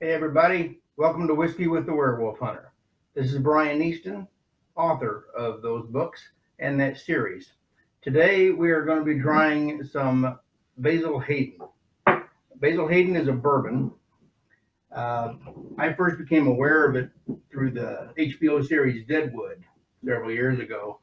Hey everybody, welcome to Whiskey with the Werewolf Hunter. This is Brian Easton, author of those books and that series. Today we are going to be trying some Basil Hayden. Basil Hayden is a bourbon. I first became aware of it through the HBO series Deadwood several years ago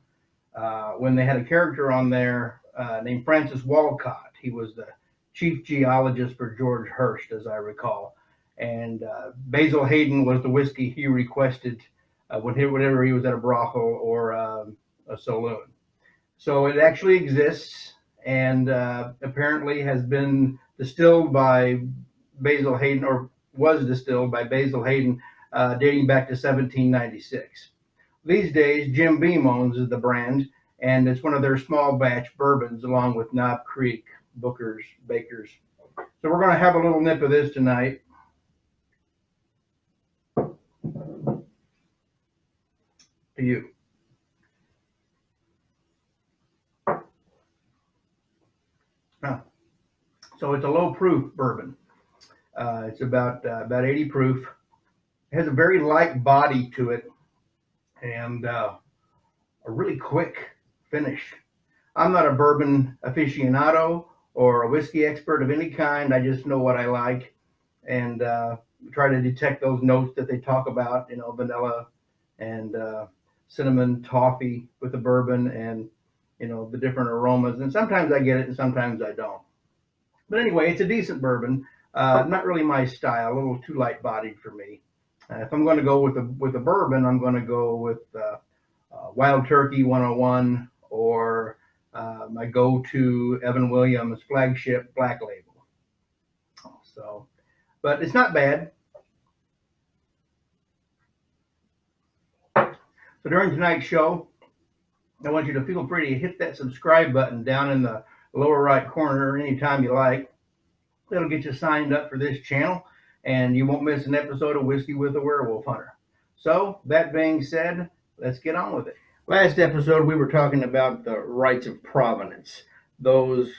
when they had a character on there named Francis Walcott. He was the chief geologist for George Hearst, as I recall. And Basil Hayden was the whiskey he requested whenever he was at a brothel or a saloon. So it actually exists and apparently has been distilled by Basil Hayden, or was distilled by Basil Hayden, dating back to 1796. These days, Jim Beam owns the brand, and it's one of their small batch bourbons along with Knob Creek, Booker's, Baker's. So we're going to have a little nip of this tonight. To you. So it's a low proof bourbon. It's about 80 proof. It has a very light body to it and a really quick finish. I'm not a bourbon aficionado or a whiskey expert of any kind. I just know what I like and try to detect those notes that they talk about, vanilla and cinnamon, toffee with the bourbon, and the different aromas. And sometimes I get it and sometimes I don't. But anyway, it's a decent bourbon. Not really my style, a little too light bodied for me. If I'm going to go with a bourbon, I'm going to go with Wild Turkey 101 or my go-to Evan Williams flagship Black Label. So, but it's not bad. So during tonight's show, I want you to feel free to hit that subscribe button down in the lower right corner anytime you like. That'll get you signed up for this channel, and you won't miss an episode of Whiskey with a Werewolf Hunter. So, that being said, let's get on with it. Last episode, we were talking about the rites of provenance, those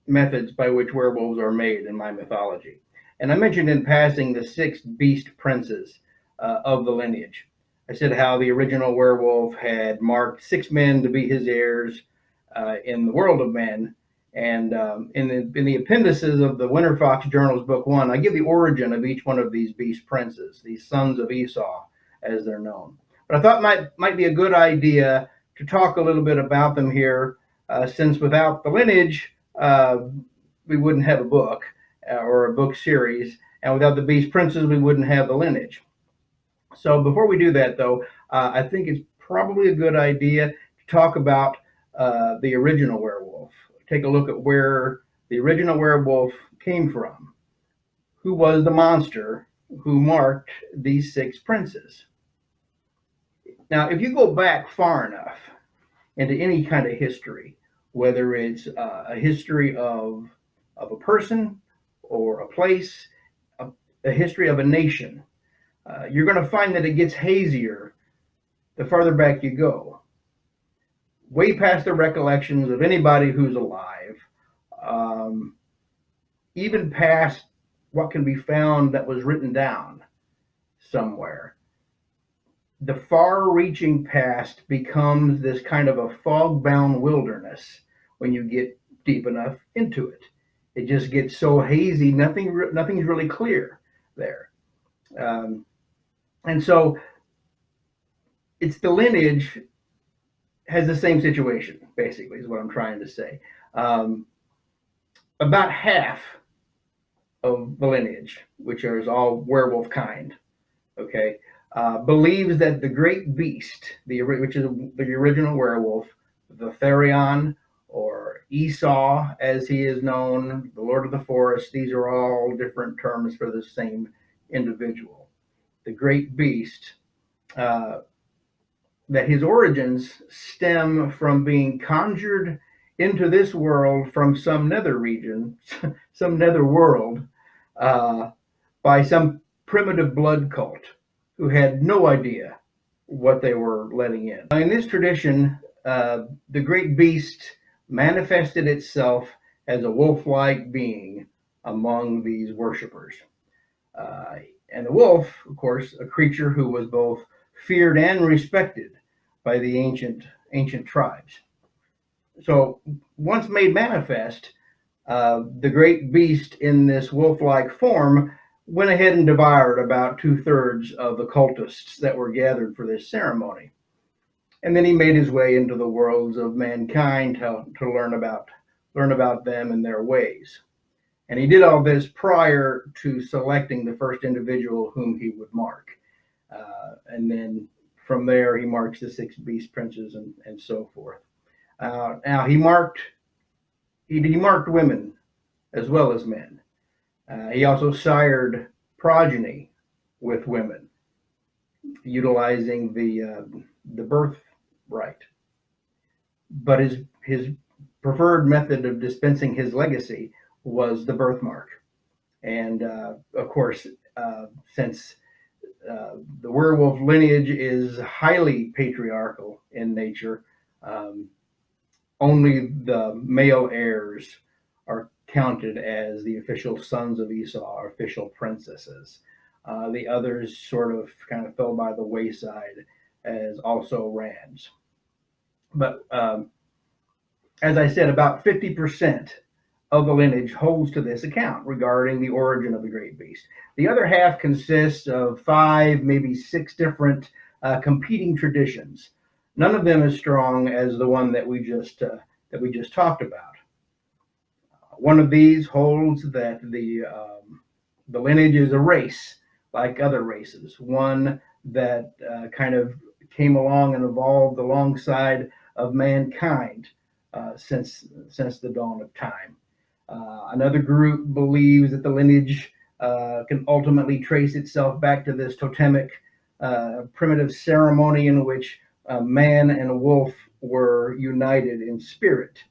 methods by which werewolves are made in my mythology. And I mentioned in passing the 6 beast princes of the lineage. I said how the original werewolf had marked 6 men to be his heirs in the world of men. And in the appendices of the Winter Fox Journals, Book 1, I give the origin of each one of these beast princes, these sons of Esau, as they're known. But I thought might be a good idea to talk a little bit about them here, since without the lineage, we wouldn't have a book or a book series, and without the beast princes, we wouldn't have the lineage. So before we do that, though, I think it's probably a good idea to talk about the original werewolf. Take a look at where the original werewolf came from. Who was the monster who marked these 6 princes? Now, if you go back far enough into any kind of history, whether it's a history of a person or a place, a history of a nation, you're going to find that it gets hazier the farther back you go. Way past the recollections of anybody who's alive, even past what can be found that was written down somewhere. The far-reaching past becomes this kind of a fog-bound wilderness when you get deep enough into it. It just gets so hazy, nothing's really clear there. And so it's the lineage has the same situation, basically, is what I'm trying to say. About half of the lineage, which is all werewolf kind, okay, believes that the great beast, which is the original werewolf, the Therion, or Esau, as he is known, the Lord of the Forest, these are all different terms for the same individual. The great beast, that his origins stem from being conjured into this world from some nether region, some nether world, by some primitive blood cult who had no idea what they were letting in. In this tradition, the great beast manifested itself as a wolf-like being among these worshipers. Uh, and the wolf, of course, a creature who was both feared and respected by the ancient tribes. So once made manifest, the great beast in this wolf-like form went ahead and devoured about two-thirds of the cultists that were gathered for this ceremony. And then he made his way into the worlds of mankind to learn about them and their ways. And he did all this prior to selecting the first individual whom he would mark. And then from there, he marks the six beast princes and so forth. Now he marked women as well as men. He also sired progeny with women, utilizing the birth right. But his preferred method of dispensing his legacy was the birthmark. And of course, since the werewolf lineage is highly patriarchal in nature, only the male heirs are counted as the official sons of Esau, or official princesses. The others sort of kind of fell by the wayside as also rams. But as I said, about 50% of the lineage holds to this account regarding the origin of the great beast. The other half consists of 5, maybe 6 different competing traditions. None of them as strong as the one that we just talked about. One of these holds that the lineage is a race like other races, one that kind of came along and evolved alongside of mankind since the dawn of time. Another group believes that the lineage can ultimately trace itself back to this totemic primitive ceremony in which man and wolf were united in spirit,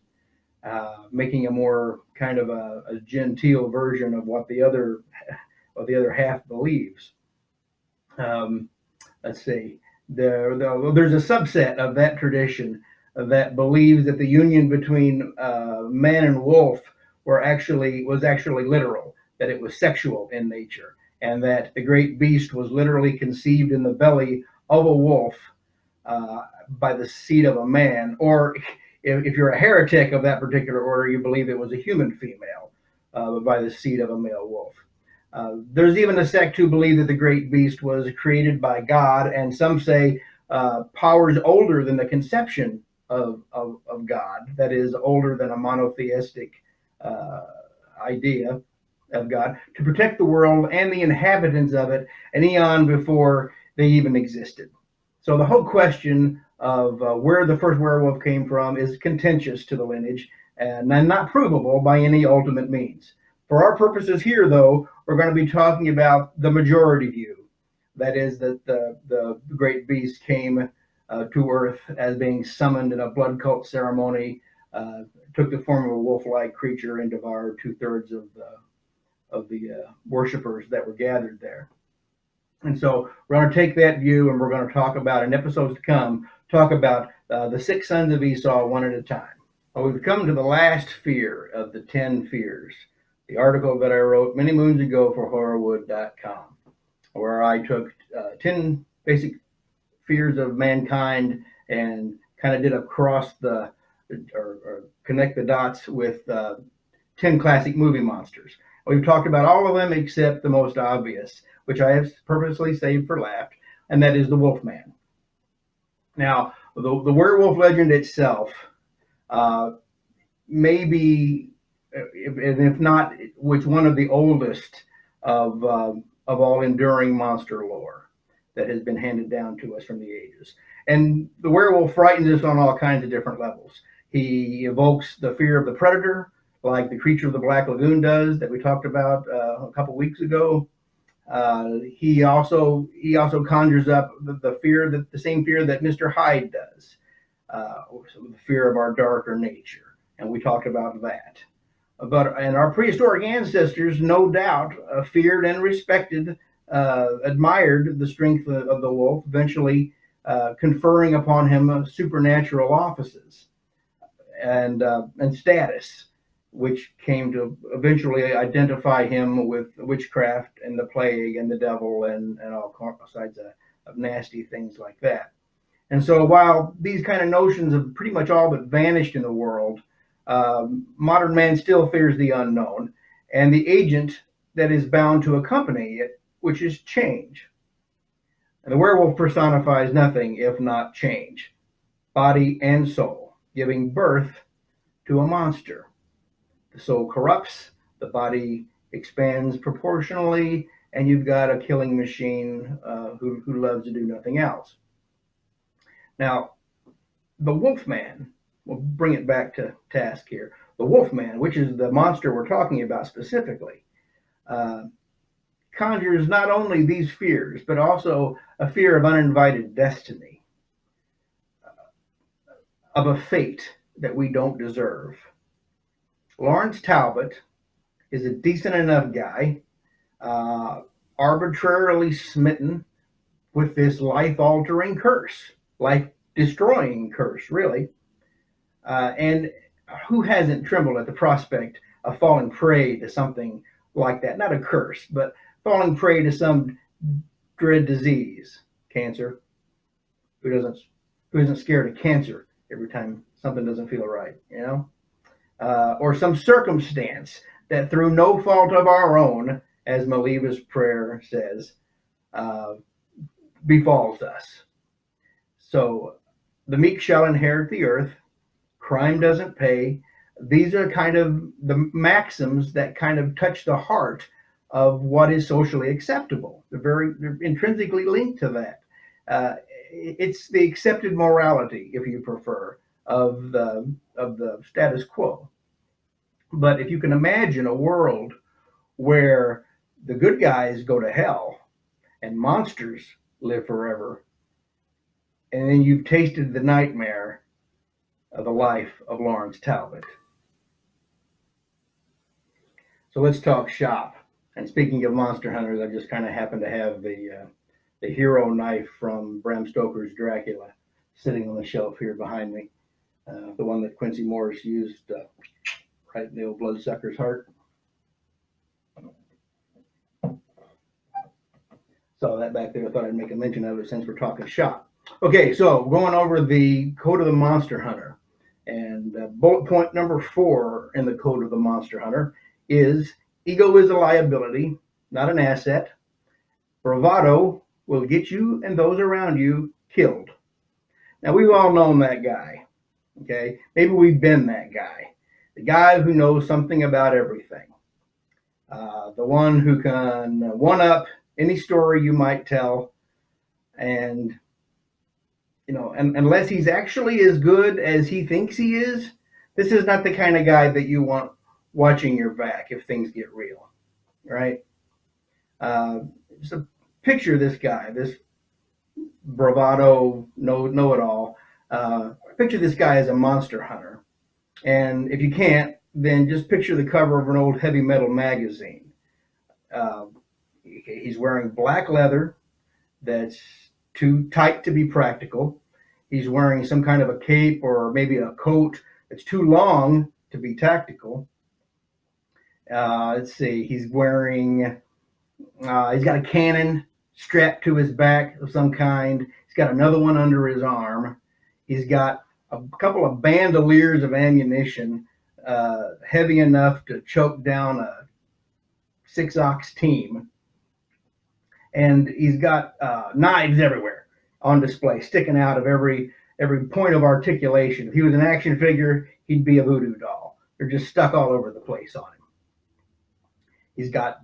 making a more kind of a genteel version of what the other half believes. Let's see. There's a subset of that tradition that believes that the union between man and wolf was actually literal, that it was sexual in nature, and that the great beast was literally conceived in the belly of a wolf by the seed of a man. Or if you're a heretic of that particular order, you believe it was a human female by the seed of a male wolf. There's even a sect who believe that the great beast was created by God, and some say powers older than the conception of God, that is, older than a monotheistic idea of God, to protect the world and the inhabitants of it an eon before they even existed. So the whole question of where the first werewolf came from is contentious to the lineage and not provable by any ultimate means. For our purposes here, though, we're going to be talking about the majority view. That is, that the great beast came to Earth as being summoned in a blood cult ceremony, took the form of a wolf-like creature, and devoured two-thirds of the worshippers that were gathered there. And so we're going to take that view, and we're going to talk about, in episodes to come, talk about the 6 sons of Esau one at a time. Well, we've come to the last fear of the 10 fears, the article that I wrote many moons ago for horrorwood.com, where I took 10 basic fears of mankind and kind of did or connect the dots with 10 classic movie monsters. We've talked about all of them except the most obvious, which I have purposely saved for last, and that is the Wolfman. Now, the werewolf legend itself may be, if not, which one of the oldest of all enduring monster lore that has been handed down to us from the ages. And the werewolf frightens us on all kinds of different levels. He evokes the fear of the predator, like the creature of the Black Lagoon does, that we talked about a couple weeks ago. He also conjures up the same fear that Mr. Hyde does, the fear of our darker nature, and we talked about that. And our prehistoric ancestors, no doubt, feared and respected, admired the strength of the wolf, eventually conferring upon him supernatural offices and status. which came to eventually identify him with witchcraft and the plague and the devil and all sides of nasty things like that. And so while these kind of notions have pretty much all but vanished in the world, modern man still fears the unknown and the agent that is bound to accompany it, which is change. And the werewolf personifies nothing if not change, body and soul, giving birth to a monster. The soul corrupts, the body expands proportionally, and you've got a killing machine who loves to do nothing else. Now, the Wolfman, we'll bring it back to task here. The Wolfman, which is the monster we're talking about specifically, conjures not only these fears, but also a fear of uninvited destiny, of a fate that we don't deserve. Lawrence Talbot is a decent enough guy, arbitrarily smitten with this life-altering curse, life-destroying curse, really. And who hasn't trembled at the prospect of falling prey to something like that? Not a curse, but falling prey to some dread disease, cancer. Who isn't scared of cancer every time something doesn't feel right, you know? Or some circumstance that through no fault of our own, as Maleva's prayer says, befalls us. So the meek shall inherit the earth, crime doesn't pay. These are kind of the maxims that kind of touch the heart of what is socially acceptable. They're intrinsically linked to that. It's the accepted morality, if you prefer, of the status quo. But if you can imagine a world where the good guys go to hell and monsters live forever, and then you've tasted the nightmare of the life of Lawrence Talbot. So let's talk shop. And speaking of monster hunters, I just kind of happen to have the hero knife from Bram Stoker's Dracula sitting on the shelf here behind me. The one that Quincy Morris used right in the old bloodsucker's heart. Saw that back there. I thought I'd make a mention of it since we're talking shop. Okay, so going over the Code of the Monster Hunter. And bullet point number 4 in the Code of the Monster Hunter is ego is a liability, not an asset. Bravado will get you and those around you killed. Now, we've all known that guy, okay? Maybe we've been that guy. The guy who knows something about everything. The one who can one-up any story you might tell. And, you know, and unless he's actually as good as he thinks he is, this is not the kind of guy that you want watching your back if things get real, right? So picture this guy, this bravado know-it-all. Picture this guy as a monster hunter. And if you can't, then just picture the cover of an old heavy metal magazine. He's wearing black leather that's too tight to be practical. He's wearing some kind of a cape or maybe a coat that's too long to be tactical. Let's see, he's got a cannon strapped to his back of some kind. He's got another one under his arm. He's got a couple of bandoliers of ammunition, heavy enough to choke down a 6-ox team. And he's got knives everywhere on display, sticking out of every point of articulation. If he was an action figure, he'd be a voodoo doll. They're just stuck all over the place on him. He's got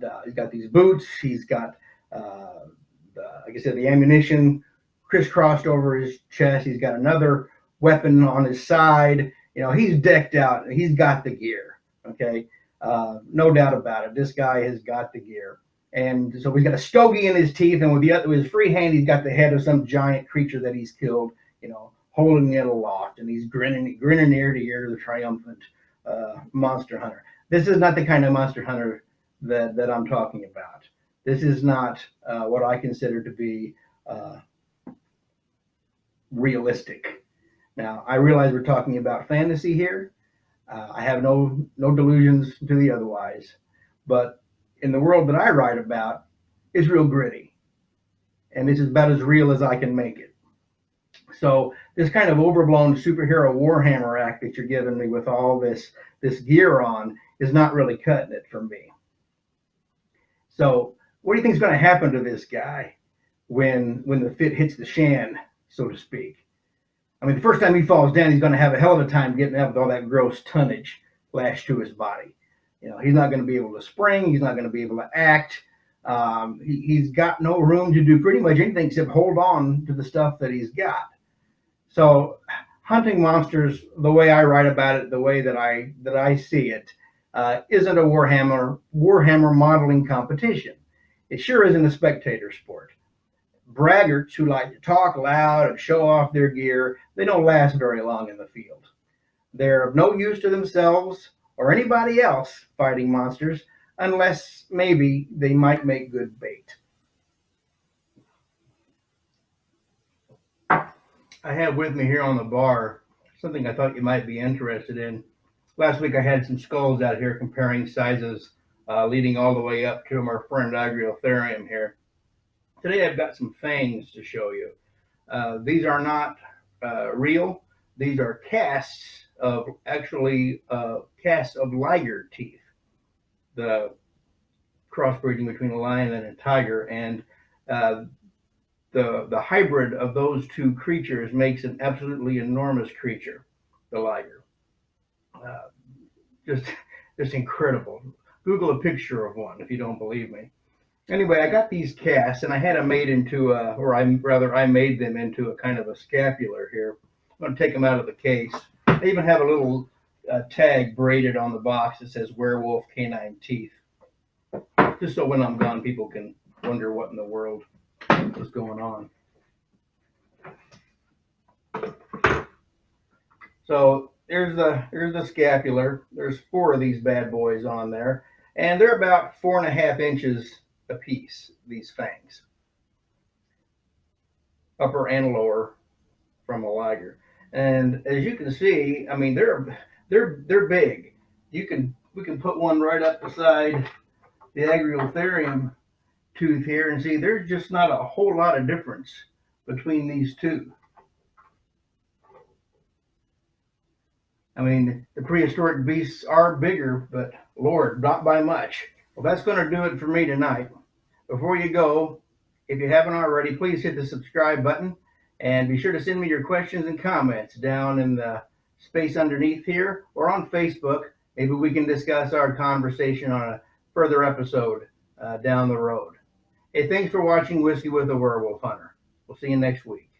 these boots. He's got, like I said, the ammunition crisscrossed over his chest. He's got another weapon on his side. You know, he's decked out. He's got the gear. Okay, no doubt about it. This guy has got the gear. And so he's got a stogie in his teeth, and with his free hand, he's got the head of some giant creature that he's killed. You know, holding it aloft, and he's grinning ear to ear, the triumphant monster hunter. This is not the kind of monster hunter that I'm talking about. This is not what I consider to be realistic. Now, I realize we're talking about fantasy here, I have no delusions to the otherwise, but in the world that I write about, it's real gritty, and it's about as real as I can make it. So this kind of overblown superhero Warhammer act that you're giving me with all this gear on is not really cutting it for me. So what do you think is going to happen to this guy when the fit hits the shan, so to speak? I mean, the first time he falls down, he's going to have a hell of a time getting up with all that gross tonnage lashed to his body. You know, he's not going to be able to spring. He's not going to be able to act. He's got no room to do pretty much anything except hold on to the stuff that he's got. So, hunting monsters, the way I write about it, the way that I see it, isn't a Warhammer modeling competition. It sure isn't a spectator sport. Braggarts who like to talk loud and show off their gear, they don't last very long in the field. They're of no use to themselves or anybody else fighting monsters unless maybe they might make good bait. I have with me here on the bar something I thought you might be interested in. Last week I had some skulls out here comparing sizes, leading all the way up to our friend Agriotherium here. Today I've got some fangs to show you. These are not real. These are casts of liger teeth. The crossbreeding between a lion and a tiger, and the hybrid of those two creatures makes an absolutely enormous creature, the liger. Uh, just incredible. Google a picture of one if you don't believe me. Anyway, I got these casts, and I had them made into I made them into a kind of a scapular here. I'm going to take them out of the case. They even have a little tag braided on the box that says Werewolf Canine Teeth. Just so when I'm gone, people can wonder what in the world is going on. So here's the scapular. There's 4 of these bad boys on there, and they're about 4.5 inches a piece, these fangs, upper and lower, from a liger. And as you can see, I mean they're big. We can put one right up beside the Agriotherium tooth here and see there's just not a whole lot of difference between these two. I mean, the prehistoric beasts are bigger, but Lord, not by much. Well, that's going to do it for me tonight. Before you go, if you haven't already, please hit the subscribe button and be sure to send me your questions and comments down in the space underneath here or on Facebook. Maybe we can discuss our conversation on a further episode down the road. Hey, thanks for watching Whiskey with a Werewolf Hunter. We'll see you next week.